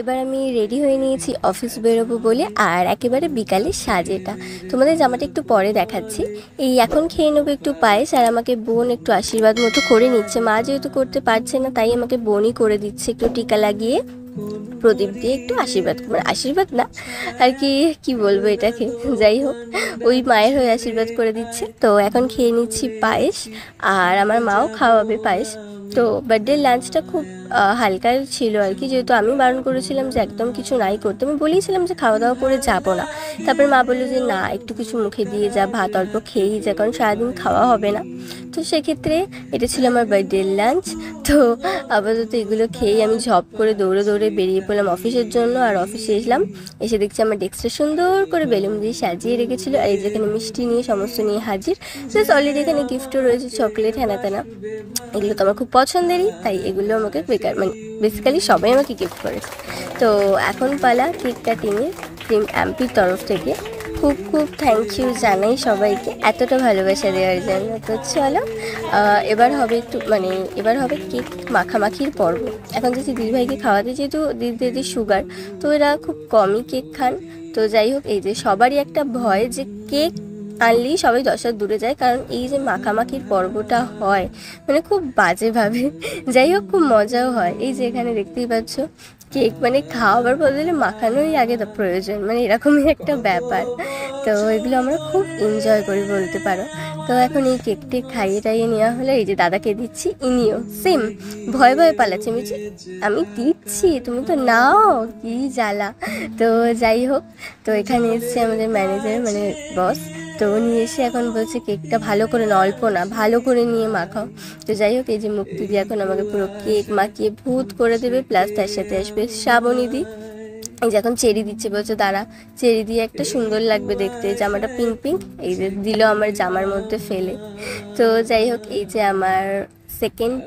এবার আমি রেডি হয়ে নিয়েছি অফিস বেরোবো বলে। আর একেবারে বিকালে সাজেটা তোমাদের জামাটা একটু পরে দেখাচ্ছি। এই এখন খেয়ে নেবো একটু পায়েস, আর আমাকে বোন একটু আশীর্বাদ মতো করে নিচ্ছে। মা যেহেতু করতে পারছে না তাই আমাকে বোনই করে দিচ্ছে, একটু টিকা লাগিয়ে প্রদীপ দিয়ে একটু আশীর্বাদ, মানে আশীর্বাদ না আর কি, কি বলবো এটাকে, যাই হোক ওই মায়ের হয়ে আশীর্বাদ করে দিচ্ছে। তো এখন খেয়ে নিচ্ছি পায়েস, আর আমার মাও খাওয়াবে পায়েস। তো বার্থডে লাঞ্চটা খুব হালকা ছিল আর কি, যেহেতু আমি বারণ করেছিলাম যে একদম কিছু নাই করতে। আমি বলেছিলাম যে খাওয়া দাওয়া করে যাবো না, তারপরে মা বললো যে না একটু কিছু মুখে দিয়ে যা, ভাত অল্প খেয়েই যা, কারণ সারাদিন খাওয়া হবে না। তো সেক্ষেত্রে এটা ছিল আমার বার্থডে লাঞ্চ। তো আপাতত এগুলো খেয়েই আমি ঝপ করে দৌড়ে দৌড়ে বেরিয়ে পড়লাম অফিসের জন্য। আর অফিসে এসে দেখছি আমার ডেস্কটা সুন্দর করে বেলুন দিয়ে সাজিয়ে রেখেছিলো, আর এই যেখানে মিষ্টি নিয়ে সমস্ত নিয়ে হাজির। প্লাস অলরেডি এখানে গিফটও রয়েছে, চকলেট হ্যানা তেনা। এগুলো তো আমার খুব পছন্দেরই, তাই এগুলো আমাকে মানে বেসিক্যালি সবাই আমাকে গিফট করেছে। তো এখন পালা কেকটা টিম এমপির তরফ থেকে খুব খুব থ্যাংক ইউ জানাই সবাইকে এতটা ভালোবাসা দেওয়ার জন্য। তো চলো এবার হবে এবার হবে কেক মাখামাখির পর্ব। এখন যদি দিদিভাইকে খাওয়াতে, যেহেতু দিদি সুগার, তো এরা খুব কমই কেক খান। তো যাই হোক, এই যে সবারই একটা ভয় যে কেক আনলেই সবাই 10 হাত দূরে যায়, কারণ এই যে মাখামাখির পর্বটা হয় মানে খুব বাজেভাবে, যাই হোক খুব মজাও হয়। এই যে এখানে দেখতেই পাচ্ছ কেক মানে খাওয়াবার বদলে মাখানোই আগে তো প্রয়োজন, মানে এরকমই একটা ব্যাপার। তো এগুলো আমরা খুব এনজয় করি বলতে পারো। তো এখন এই কেকটি খাইয়ে টাইয়ে নেওয়া হলো, এই যে দাদাকে দিচ্ছি, ইনিও সেম ভয়ে ভয়ে পালাচ্ছে, আমি দিচ্ছি তুমি তো নাও, কি জ্বালা। তো যাই হোক, তো এখানে এসছে আমাদের ম্যানেজার মানে বস। তো নিয়ে এসে এখন বলছে কেকটা ভালো করে না, অল্প না, ভালো করে নিয়ে মাখাও। তো যাই হোক, এই যে মুক্তি দিয়ে এখন আমাকে পুরো কেক মাখিয়ে ভূত করে দেবে, প্লাস তার সাথে আসবে শ্রাবণীদি। এই যে এখন চেরি দিচ্ছে, বলছে দাঁড়া চেরি দিয়ে একটা সুন্দর লাগবে দেখতে, জামাটা পিঙ্ক পিঙ্ক, এই যে দিল আমার জামার মধ্যে ফেলে। তো যাই হোক, এই যে আমার সেকেন্ড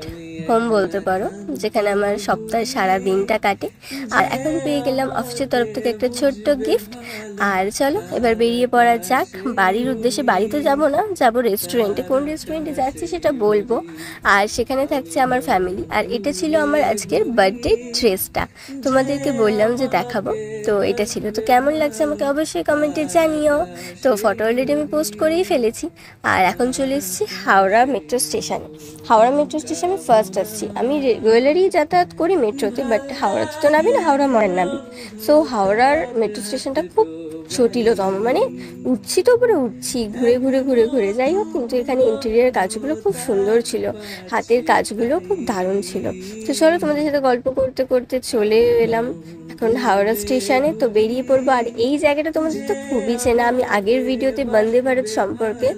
হোম বলতে পারো, যেখানে আমার সপ্তাহের সারা দিনটা কাটে। আর এখন পেয়ে গেলাম অফিসের তরফ থেকে একটা ছোট্ট গিফট। আর চলো এবার বেরিয়ে পড়া যাক বাড়ির উদ্দেশ্যে। বাড়িতে যাব না, যাব রেস্টুরেন্টে। কোন রেস্টুরেন্টে যাচ্ছি সেটা বলবো, আর সেখানে থাকছে আমার ফ্যামিলি। আর এটা ছিল আমার আজকের বার্থডে ড্রেসটা, তোমাদেরকে বললাম যে দেখাবো, তো এটা ছিল। তো কেমন লাগছে আমাকে অবশ্যই কমেন্টে জানিও। তো ফটো অলরেডি আমি পোস্ট করেই ফেলেছি। আর এখন চলে এসেছি হাওড়া মেট্রো স্টেশনে। হাওড়া মেট্রো স্টেশনে ফার্স্ট আসছি। আমি রেগুলারই যাতায়াত করি মেট্রোতে, বাট হাওড়াতে তো নামি না, হাওড়া মডার্ন নামি। সো হাওড়ার মেট্রো স্টেশনটা খুব জটিলতম, মানে উঠছি তো উপরে উঠছি, ঘুরে ঘুরে ঘুরে ঘুরে। যাই হোক, কিন্তু এখানে ইন্টেরিয়ার কাজগুলো খুব সুন্দর ছিল, হাতের কাজগুলো খুব দারুণ ছিল। তো চলো তোমাদের সাথে গল্প করতে করতে চলে এলাম এখন হাওড়া স্টেশনে। তো বেরিয়ে পড়বো। আর এই জায়গাটা তোমাদের তো খুবই চেনা, আমি আগের ভিডিওতে বন্দে ভারত সম্পর্কে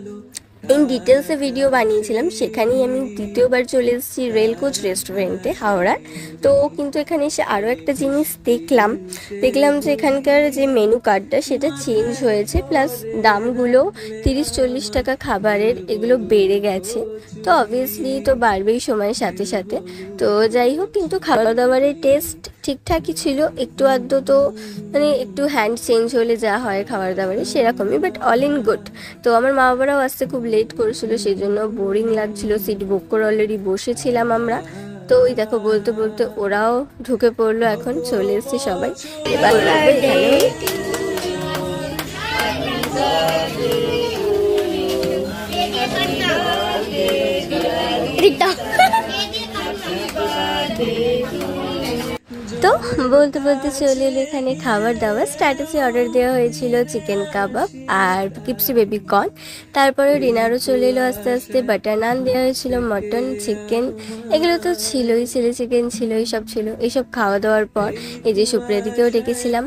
ইন ডিটেলসে ভিডিও বানিয়েছিলাম, সেখানেই আমি দ্বিতীয়বার চলে এসেছি রেল কোচ রেস্টুরেন্টে হাওড়ার। তো কিন্তু এখানে এসে আরও একটা জিনিস দেখলাম যে এখানকার যে মেনু কার্ডটা সেটা চেঞ্জ হয়েছে, প্লাস দামগুলো 30-40 টাকা খাবারের এগুলো বেড়ে গেছে। তো অবভিয়াসলি তো বাড়বেই সময়ের সাথে সাথে। তো যাই হোক, কিন্তু খাওয়া দাওয়ারের টেস্ট ঠিকঠাকই ছিল, একটু আধটু তো মানে একটু হ্যান্ড চেঞ্জ হলে যা হয় খাবার দাবারে সেরকমই, বাট অল ইন গুড। তো আমার মা বাবারাও আসতে খুব লেট করেছিল, সেই জন্য বোরিং লাগছিল, সিট বুক করে অলরেডি বসেছিলাম আমরা। তো ওই দেখো বলতে বলতে ওরাও ঢুকে পড়লো, এখন চলে এসেছি সবাই। এবার তো বলতে বলতে চলে এলো এখানে খাবার দাবার। স্টার্টার্সে অর্ডার দেওয়া হয়েছিল চিকেন কাবাব আর ক্রিপসি বেবি কর্ন। তারপরে ডিনারও চলে এলো আস্তে আস্তে। বাটার নান দেওয়া হয়েছিল, মটন, চিকেন, এগুলো তো ছিলই, চিলি চিকেন ছিল, এইসব ছিল। এইসব খাওয়া দাওয়ার পর এই যে সুপ্রিয়াদিকেও ডেকেছিলাম।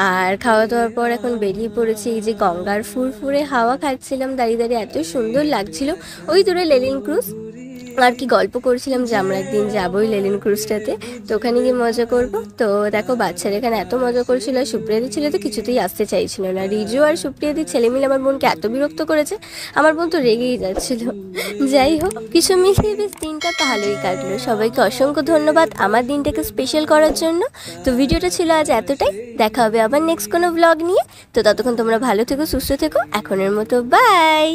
আর খাওয়া দাওয়ার পর এখন বেরিয়ে পড়েছি। এই যে গঙ্গার ফুরফুরে হাওয়া খাচ্ছিলাম দাঁড়িয়ে দাঁড়িয়ে, এত সুন্দর লাগছিল। ওই দূরে লেলিন ক্রুজ, আর কি গল্প করছিলাম যে আমরা একদিন যাবোই লেলিন ক্রুজটাতে, তো ওখানে গিয়ে মজা করব। তো দেখো বাচ্চারা এখানে এত মজা করছিল, আর সুপ্রিয়াদি ছেলে তো কিছুতেই আসতে চাইছিল না। রিজু আর সুপ্রিয়াদির ছেলে মিলে আমার বোনকে এত বিরক্ত করেছে, আমার বোন তো রেগেই যাচ্ছিল। যাই হোক, কিছু মিশিয়ে বেশ দিনটা ভালোই কাটলো। সবাইকে অসংখ্য ধন্যবাদ আমার দিনটাকে স্পেশাল করার জন্য। তো ভিডিওটা ছিল আজ এতটাই, দেখা হবে আবার নেক্সট কোনো ব্লগ নিয়ে। তো ততক্ষণ তোমরা ভালো থেকো, সুস্থ থেকো, এখনের মতো বাই।